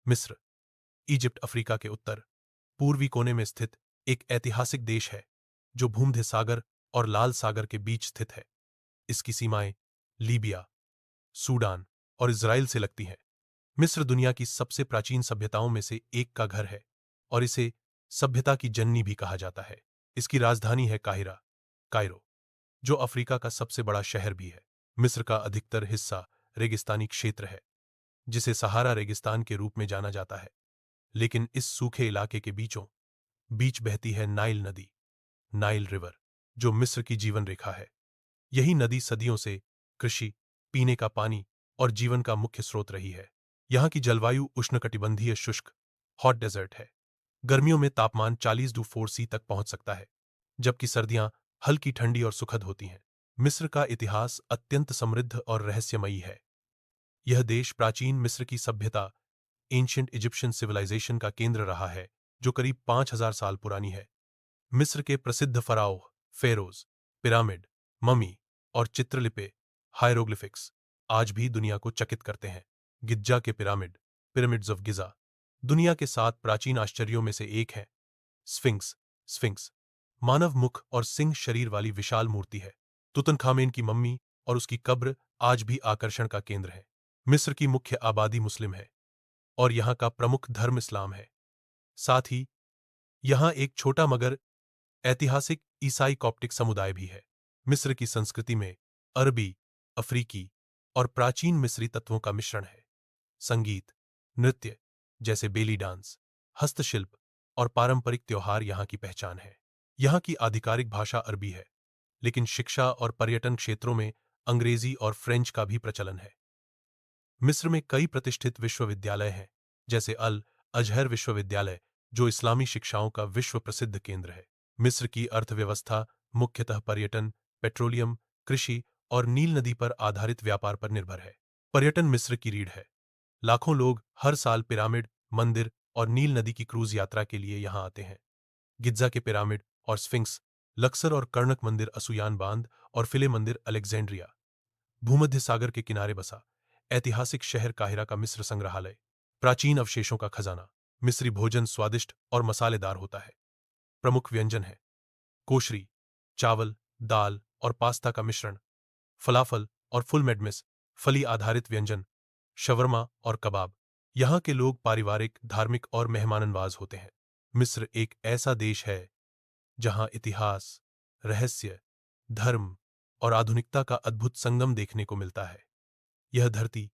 मिस्र, Egypt Africa के उत्तर पूर्वी कोने में स्थित एक ऐतिहासिक देश है जो भूमध्य सागर और लाल सागर के बीच स्थित है। इसकी सीमाएं लीबिया, सूडान और इजराइल से लगती हैं। मिस्र दुनिया की सबसे प्राचीन सभ्यताओं में से एक का घर है और इसे सभ्यता की जननी भी कहा जाता है। इसकी राजधानी है कायरो, जो अफ्रीका का सबसे बड़ा शहर भी है। मिस्र का अधिकतर हिस्सा रेगिस्तानी क्षेत्र है, जिसे सहारा रेगिस्तान के रूप में जाना जाता है। लेकिन इस सूखे इलाके के बीचों बीच बहती है नाइल नदी, नाइल रिवर, जो मिस्र की जीवन रेखा है। यही नदी सदियों से कृषि, पीने का पानी और जीवन का मुख्य स्रोत रही है। यहाँ की जलवायु उष्णकटिबंधीय शुष्क हॉट डेजर्ट है। गर्मियों में तापमान 40°C तक पहुंच सकता है, जबकि सर्दियां हल्की ठंडी और सुखद होती हैं। मिस्र का इतिहास अत्यंत समृद्ध और रहस्यमयी है। यह देश प्राचीन मिस्र की सभ्यता, एंशिएंट इजिप्शियन सिविलाइजेशन का केंद्र रहा है, जो करीब 5000 साल पुरानी है। मिस्र के प्रसिद्ध फराओ, फेरोज, पिरामिड, ममी और चित्रलिपि हायरोग्लिफिक्स आज भी दुनिया को चकित करते हैं। गिज्जा के पिरामिड, पिरामिड्स ऑफ गिजा, दुनिया के 7 प्राचीन आश्चर्यों में से एक है। स्फिंक्स मानव मुख और सिंह शरीर वाली विशाल मूर्ति है। तुतनखामेन की मम्मी और उसकी कब्र आज भी आकर्षण का केंद्र है। मिस्र की मुख्य आबादी मुस्लिम है और यहाँ का प्रमुख धर्म इस्लाम है। साथ ही यहाँ एक छोटा मगर ऐतिहासिक ईसाई कॉप्टिक समुदाय भी है। मिस्र की संस्कृति में अरबी, अफ्रीकी और प्राचीन मिस्री तत्वों का मिश्रण है। संगीत, नृत्य जैसे बेली डांस, हस्तशिल्प और पारंपरिक त्योहार यहाँ की पहचान है। यहाँ की आधिकारिक भाषा अरबी है, लेकिन शिक्षा और पर्यटन क्षेत्रों में अंग्रेजी और फ्रेंच का भी प्रचलन है। मिस्र में कई प्रतिष्ठित विश्वविद्यालय हैं, जैसे अल अजहर विश्वविद्यालय, जो इस्लामी शिक्षाओं का विश्व प्रसिद्ध केंद्र है। मिस्र की अर्थव्यवस्था मुख्यतः पर्यटन, पेट्रोलियम, कृषि और नील नदी पर आधारित व्यापार पर निर्भर है। पर्यटन मिस्र की रीढ़ है। लाखों लोग हर साल पिरामिड, मंदिर और नील नदी की क्रूज यात्रा के लिए यहाँ आते हैं। गिज्जा के पिरामिड और स्फिंक्स, लक्सर और कर्णक मंदिर असुयान बांध और फिले मंदिर अलेक्जेंड्रिया, भूमध्य सागर के किनारे बसा ऐतिहासिक शहर काहिरा का मिस्र संग्रहालय, प्राचीन अवशेषों का खजाना। मिस्री भोजन स्वादिष्ट और मसालेदार होता है। प्रमुख व्यंजन है कोशरी, चावल, दाल और पास्ता का मिश्रण, फलाफल और फुल मेडमिस, फली आधारित व्यंजन, शवरमा और कबाब। यहाँ के लोग पारिवारिक, धार्मिक और मेहमाननवाज होते हैं। मिस्र एक ऐसा देश है जहाँ इतिहास, रहस्य, धर्म और आधुनिकता का अद्भुत संगम देखने को मिलता है। यह धरती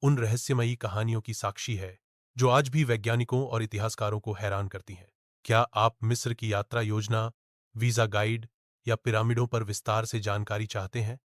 उन रहस्यमयी कहानियों की साक्षी है जो आज भी वैज्ञानिकों और इतिहासकारों को हैरान करती हैं। क्या आप मिस्र की यात्रा योजना, वीजा गाइड या पिरामिडों पर विस्तार से जानकारी चाहते हैं?